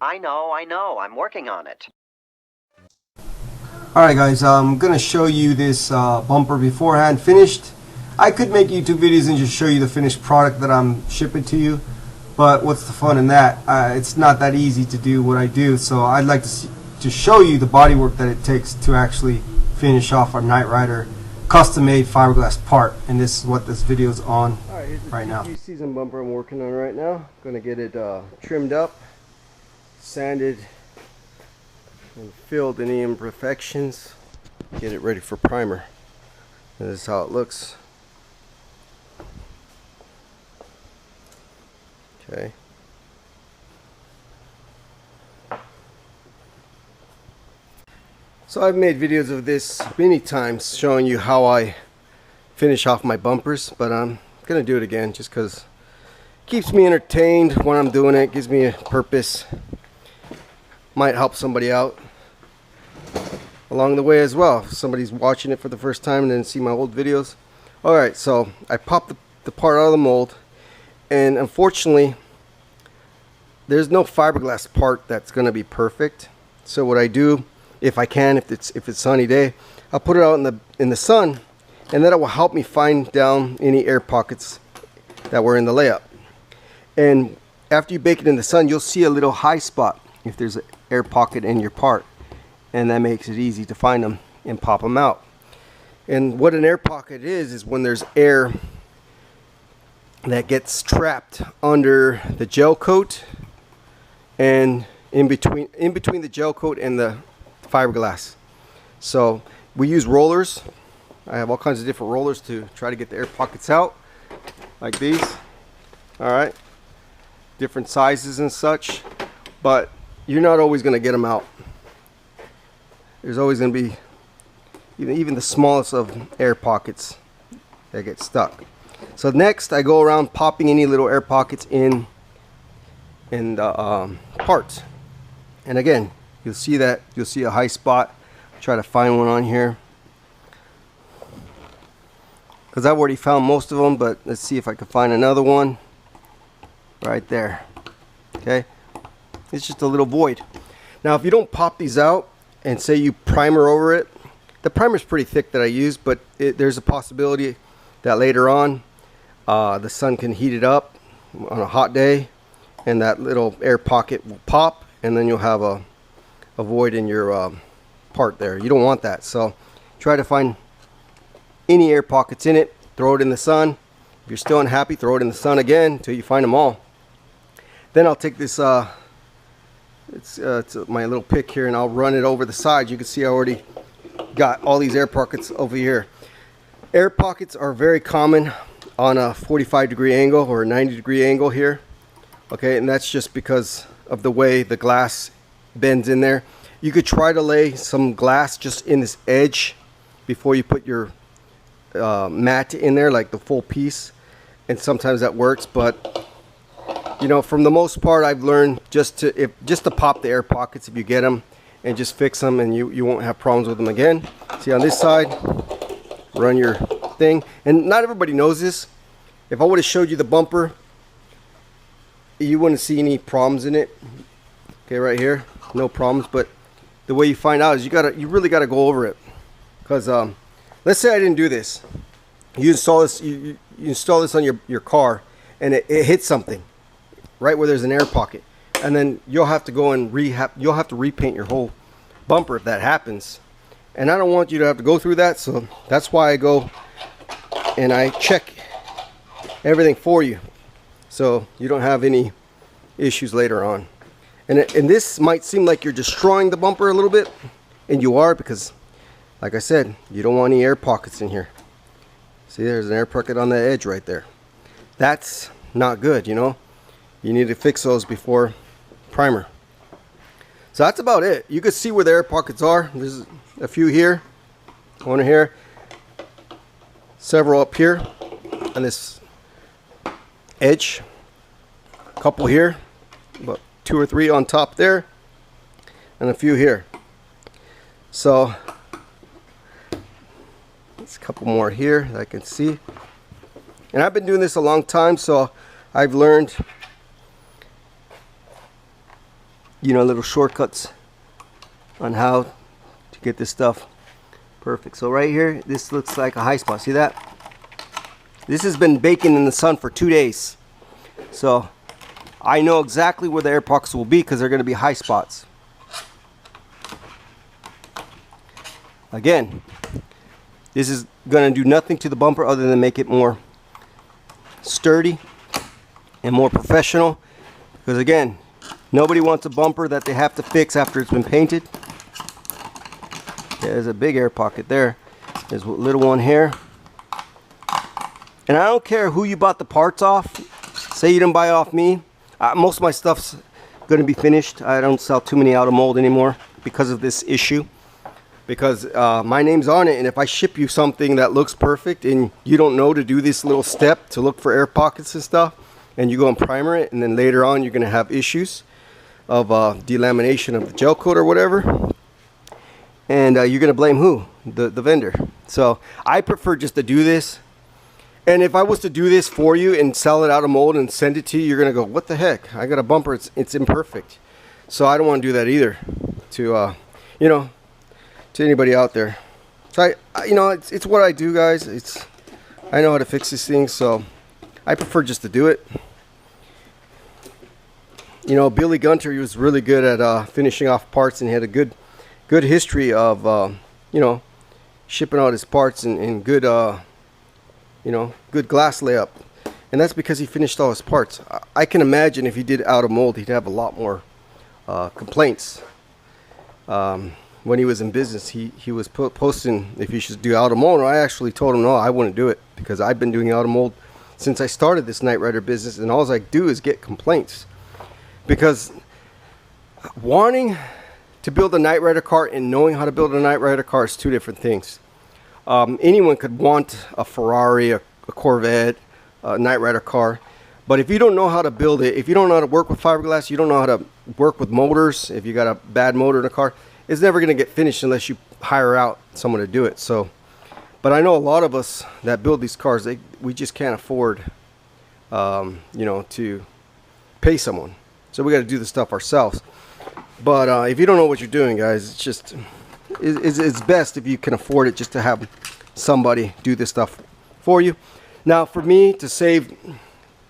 I know. I'm working on it. Alright guys, I'm going to show you this bumper beforehand finished. I could make YouTube videos and just show you the finished product that I'm shipping to you, but what's the fun in that? It's not that easy to do what I do, so I'd like to show you the bodywork that it takes to actually finish off our Knight Rider custom-made fiberglass part, and this is what this video is on right now. Here's the season bumper I'm working on right now. Going to get it trimmed up, sanded, and filled any imperfections, get it ready for primer. And this is how it looks. Okay. So I've made videos of this many times showing you how I finish off my bumpers, but I'm gonna do it again just because it keeps me entertained when I'm doing it, gives me a purpose, might help somebody out along the way as well. If somebody's watching it for the first time and then see my old videos. Alright, so I popped the part out of the mold, and unfortunately there's no fiberglass part that's gonna be perfect. So what I do, if I can, if it's sunny day, I'll put it out in the sun, and that will help me find down any air pockets that were in the layup. And after you bake it in the sun, you'll see a little high spot if there's an air pocket in your part, and that makes it easy to find them and pop them out. And what an air pocket is when there's air that gets trapped under the gel coat and in between the gel coat and the fiberglass. So we use rollers. I have all kinds of different rollers to try to get the air pockets out, like these. Alright, different sizes and such, but you're not always going to get them out. There's always going to be even the smallest of air pockets that get stuck. So next I go around popping any little air pockets in the parts, and again you'll see a high spot. Try to find one on here because I've already found most of them, but let's see if I can find another one right there. Okay, it's just a little void. Now if you don't pop these out and say you primer over it, the primer is pretty thick that I use, but there's a possibility that later on the sun can heat it up on a hot day and that little air pocket will pop, and then you'll have a void in your part there. You don't want that, so try to find any air pockets in it, throw it in the sun. If you're still unhappy, throw it in the sun again until you find them all. Then I'll take this it's my little pick here, and I'll run it over the side. You can see I already got all these air pockets over here. Air pockets are very common on a 45-degree angle or a 90-degree angle here. Okay, and that's just because of the way the glass bends in there. You could try to lay some glass just in this edge before you put your mat in there, like the full piece, and sometimes that works, but you know, from the most part I've learned just to pop the air pockets if you get them, and just fix them, and you won't have problems with them again. See, on this side, run your thing, and not everybody knows this. If I would have showed you the bumper, you wouldn't see any problems in it. Okay, right here, no problems. But the way you find out is you really gotta go over it, because let's say I didn't do this. You install this, you install this on your car, and it hits something right where there's an air pocket, and then you'll have to go and you'll have to repaint your whole bumper if that happens. And I don't want you to have to go through that, so that's why I go and I check everything for you, so you don't have any issues later on. And this might seem like you're destroying the bumper a little bit, and you are, because like I said, you don't want any air pockets in here. See, there's an air pocket on the edge right there. That's not good, you know. You need to fix those before primer. So that's about it. You can see where the air pockets are. There's a few here, one here, several up here on this edge, a couple here, about 2 or 3 on top there, and a few here. So there's a couple more here that I can see. And I've been doing this a long time, so I've learned little shortcuts on how to get this stuff perfect. So right here, this looks like a high spot. See that? This has been baking in the sun for 2 days. So I know exactly where the air pockets will be because they're going to be high spots. Again, this is going to do nothing to the bumper other than make it more sturdy and more professional. Because again, nobody wants a bumper that they have to fix after it's been painted. Yeah, there's a big air pocket there. There's a little one here. And I don't care who you bought the parts off. Say you didn't buy it off me. Most of my stuff's going to be finished. I don't sell too many out of mold anymore because of this issue. Because my name's on it, and if I ship you something that looks perfect and you don't know to do this little step to look for air pockets and stuff, and you go and primer it, and then later on you're going to have issues of delamination of the gel coat or whatever, and you're going to blame who? The vendor. So I prefer just to do this. And if I was to do this for you and sell it out of mold and send it to you, you're going to go, what the heck? I got a bumper, it's imperfect. So I don't want to do that either to, to anybody out there. So it's what I do, guys. I know how to fix these things, so I prefer just to do it. Billy Gunter, he was really good at finishing off parts, and he had a good history of shipping out his parts and good good glass layup. And that's because he finished all his parts. I can imagine if he did out of mold, he'd have a lot more complaints. When he was in business, he was posting if he should do out of mold. I actually told him no, I wouldn't do it, because I've been doing out of mold since I started this Night Rider business, and all I do is get complaints. Because wanting to build a Night Rider car and knowing how to build a Night Rider car is two different things. Anyone could want a Ferrari, a Corvette, a Night Rider car, but if you don't know how to build it, if you don't know how to work with fiberglass, you don't know how to work with motors, if you got a bad motor in a car, it's never going to get finished unless you hire out someone to do it. So, but I know a lot of us that build these cars, we just can't afford, to pay someone. So we got to do the stuff ourselves. But if you don't know what you're doing, guys, it's best if you can afford it just to have somebody do this stuff for you. Now, for me to save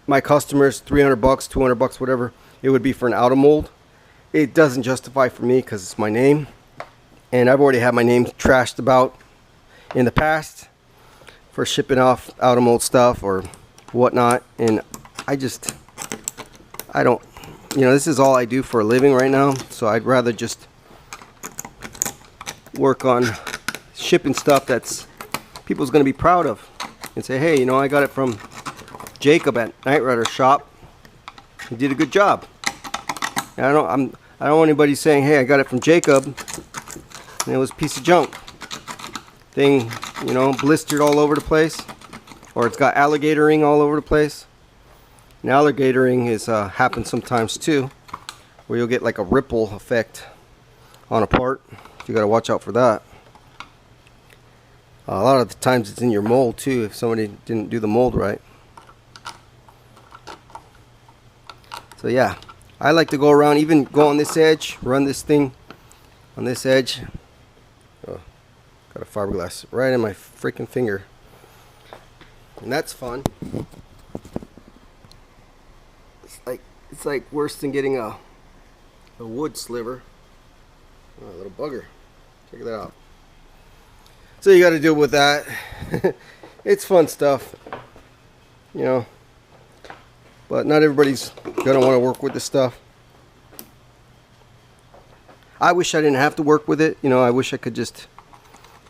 my customers $300, $200, whatever it would be for an out of mold, it doesn't justify for me because it's my name, and I've already had my name trashed about in the past for shipping off out of mold stuff or whatnot. And I don't, this is all I do for a living right now, so I'd rather just work on shipping stuff that's people's going to be proud of and say, hey, I got it from Jacob at Night Rider Shop. He did a good job. And I don't want anybody saying, hey, I got it from Jacob and it was a piece of junk. Thing, blistered all over the place, or it's got alligatoring all over the place. And alligatoring happens sometimes too, where you'll get like a ripple effect on a part. You got to watch out for that. A lot of the times it's in your mold too, if somebody didn't do the mold right. So yeah, I like to go around, even go on this edge, run this thing on this edge. Oh, got a fiberglass right in my freaking finger, and that's fun. It's like worse than getting a wood sliver. Oh, a little bugger. Check that out. So you got to deal with that. It's fun stuff, but not everybody's gonna want to work with this stuff. I wish I didn't have to work with it. I wish I could just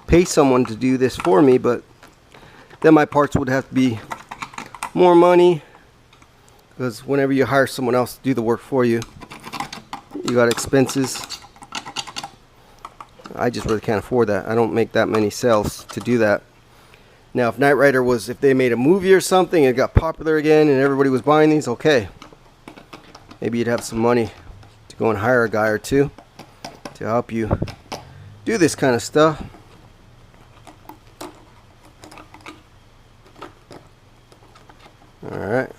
pay someone to do this for me, but then my parts would have to be more money, because whenever you hire someone else to do the work for you, you got expenses. I just really can't afford that. I don't make that many sales to do that. Now, if Night Rider if they made a movie or something and it got popular again and everybody was buying these, okay, maybe you'd have some money to go and hire a guy or two to help you do this kind of stuff. Alright,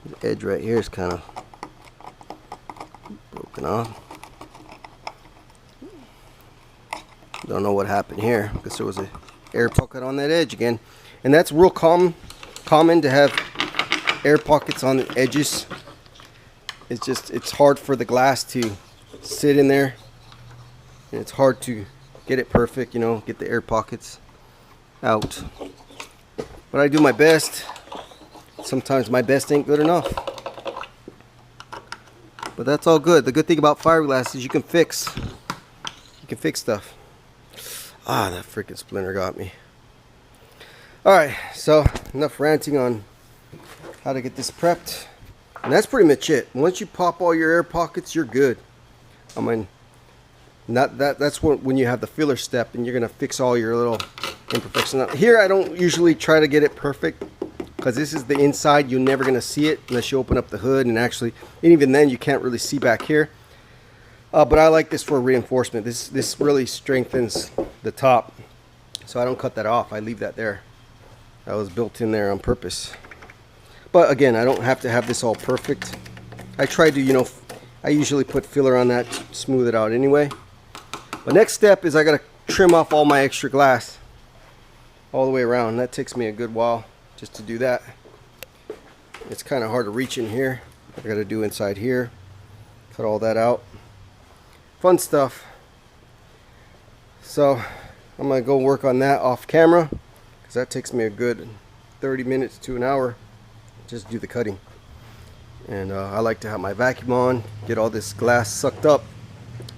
the edge right here is kind of poking off. Don't know what happened here because there was a air pocket on that edge again, and that's real common to have air pockets on the edges. It's hard for the glass to sit in there, and it's hard to get it perfect, you know, get the air pockets out. But I do my best. Sometimes my best ain't good enough, but that's all good. The good thing about fiberglass is you can fix stuff. Ah, that freaking splinter got me. Alright, so enough ranting on how to get this prepped. And that's pretty much it. Once you pop all your air pockets, you're good. I mean, that's when you have the filler step and you're going to fix all your little imperfections. Here I don't usually try to get it perfect because this is the inside. You're never going to see it unless you open up the hood, and even then you can't really see back here. But I like this for reinforcement. This really strengthens the top, so I don't cut that off. I leave that there. That was built in there on purpose. But again, I don't have to have this all perfect. I try to, you know, I usually put filler on that to smooth it out anyway. But next step is I gotta trim off all my extra glass all the way around. That takes me a good while just to do that. It's kind of hard to reach in here. I gotta do inside here, cut all that out. Fun stuff. So I'm gonna go work on that off camera because that takes me a good 30 minutes to an hour just do the cutting. And I like to have my vacuum on, get all this glass sucked up,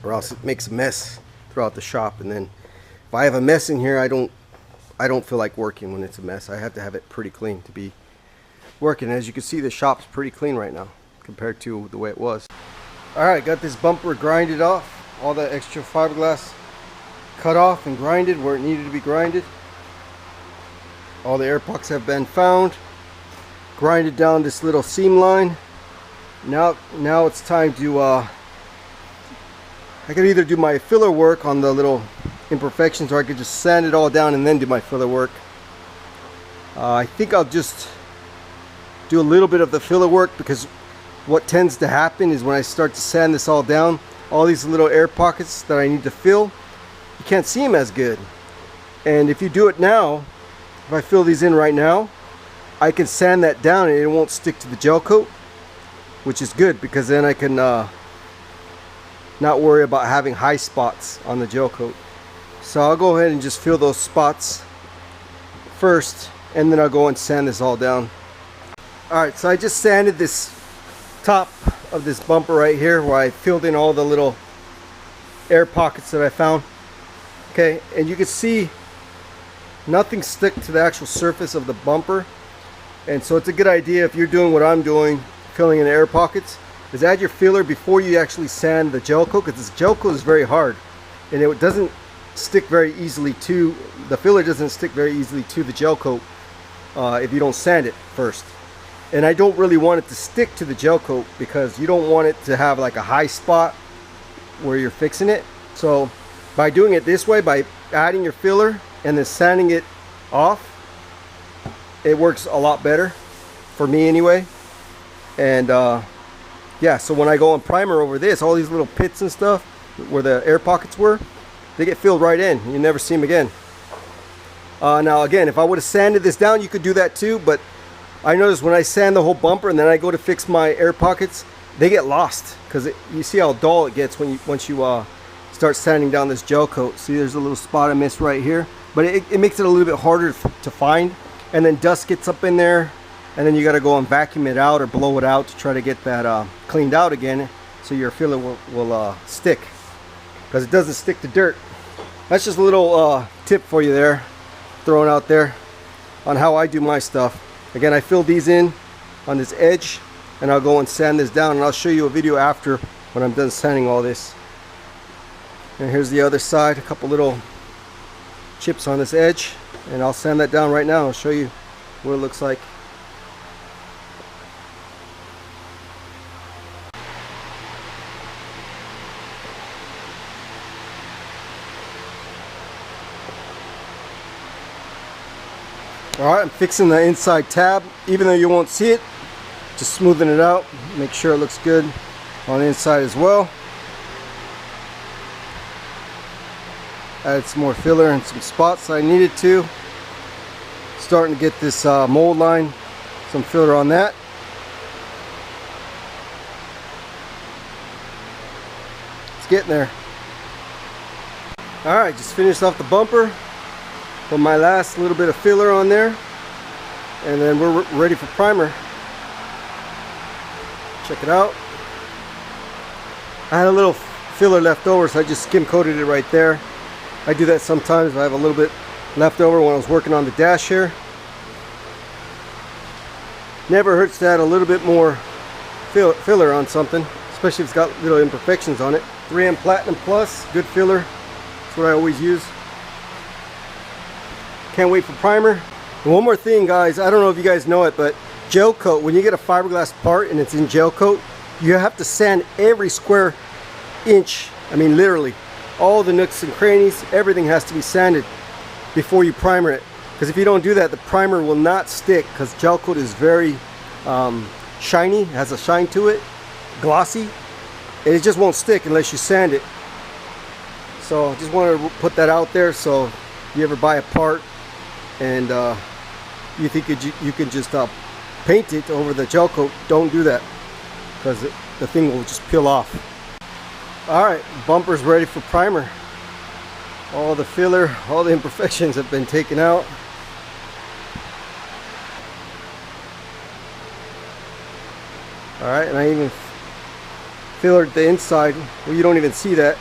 or else it makes a mess throughout the shop. And then if I have a mess in here, I don't feel like working when it's a mess. I have to have it pretty clean to be working. As you can see, the shop's pretty clean right now compared to the way it was. Alright, got this bumper grinded off, all that extra fiberglass cut off and grinded where it needed to be grinded. All the air pucks have been found, grinded down this little seam line. Now it's time to I could either do my filler work on the little imperfections, or I could just sand it all down and then do my filler work. I think I'll just do a little bit of the filler work, because what tends to happen is when I start to sand this all down, all these little air pockets that I need to fill, you can't see them as good. And if you do it now, if I fill these in right now, I can sand that down and it won't stick to the gel coat, which is good, because then I can not worry about having high spots on the gel coat. So I'll go ahead and just fill those spots first, and then I'll go and sand this all down. Alright, so I just sanded this top of this bumper right here where I filled in all the little air pockets that I found. Okay, and you can see nothing stick to the actual surface of the bumper. And so it's a good idea, if you're doing what I'm doing, filling in air pockets, is add your filler before you actually sand the gel coat, because this gel coat is very hard and it doesn't stick very easily to the filler, doesn't stick very easily to the gel coat if you don't sand it first. And I don't really want it to stick to the gel coat, because you don't want it to have like a high spot where you're fixing it. So by doing it this way, by adding your filler and then sanding it off, it works a lot better for me anyway. And yeah, so when I go and primer over this, all these little pits and stuff where the air pockets were, they get filled right in. You never see them again. Now again, if I would have sanded this down, you could do that too, but I noticed when I sand the whole bumper and then I go to fix my air pockets, they get lost, because you see how dull it gets once you start sanding down this gel coat. See, there's a little spot I missed right here, but it makes it a little bit harder to find, and then dust gets up in there, and then you got to go and vacuum it out or blow it out to try to get that cleaned out again, so your filler will stick, because it doesn't stick to dirt. That's just a little tip for you there, thrown out there on how I do my stuff. Again, I fill these in on this edge, and I'll go and sand this down, and I'll show you a video after when I'm done sanding all this. And here's the other side, a couple little chips on this edge, and I'll sand that down right now. I'll show you what it looks like. Alright, I'm fixing the inside tab, even though you won't see it, just smoothing it out, make sure it looks good on the inside as well. Added some more filler in some spots I needed to. Starting to get this mold line, some filler on that. It's getting there. Alright, just finished off the bumper. Put my last little bit of filler on there. And then we're ready for primer. Check it out. I had a little filler left over, so I just skim coated it right there. I do that sometimes. I have a little bit left over when I was working on the dash here. Never hurts to add a little bit more filler on something, especially if it's got little imperfections on it. 3M Platinum Plus, good filler. That's what I always use. Can't wait for primer. And one more thing, guys, I don't know if you guys know it, but gel coat, when you get a fiberglass part and it's in gel coat, you have to sand every square inch. I mean, literally, all the nooks and crannies, everything has to be sanded before you primer it. Because if you don't do that, the primer will not stick, because gel coat is very shiny, has a shine to it, glossy, and it just won't stick unless you sand it. So I just wanted to put that out there, so if you ever buy a part and you think you can just paint it over the gel coat, don't do that, because the thing will just peel off. Alright, bumper's ready for primer. All the filler, all the imperfections have been taken out. Alright, and I even fillered the inside. Well, you don't even see that.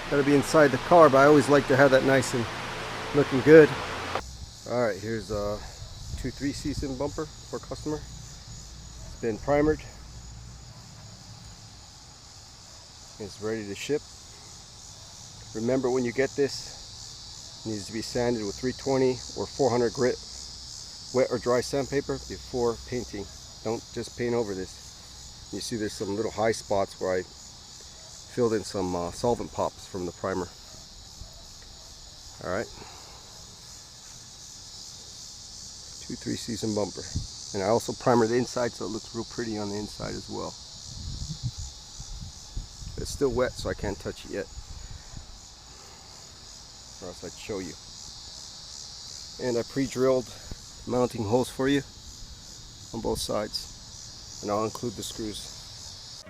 That'll be inside the car, but I always like to have that nice and looking good. Alright, here's a 2-3 season bumper for a customer. It's been primered. It's ready to ship. Remember, when you get this, it needs to be sanded with 320 or 400 grit wet or dry sandpaper before painting. Don't just paint over this. You see there's some little high spots where I filled in some solvent pops from the primer. Alright. 2-3 season bumper. And I also primer the inside so it looks real pretty on the inside as well. It's still wet, so I can't touch it yet, or else I'd show you. And I pre-drilled mounting holes for you on both sides, and I'll include the screws.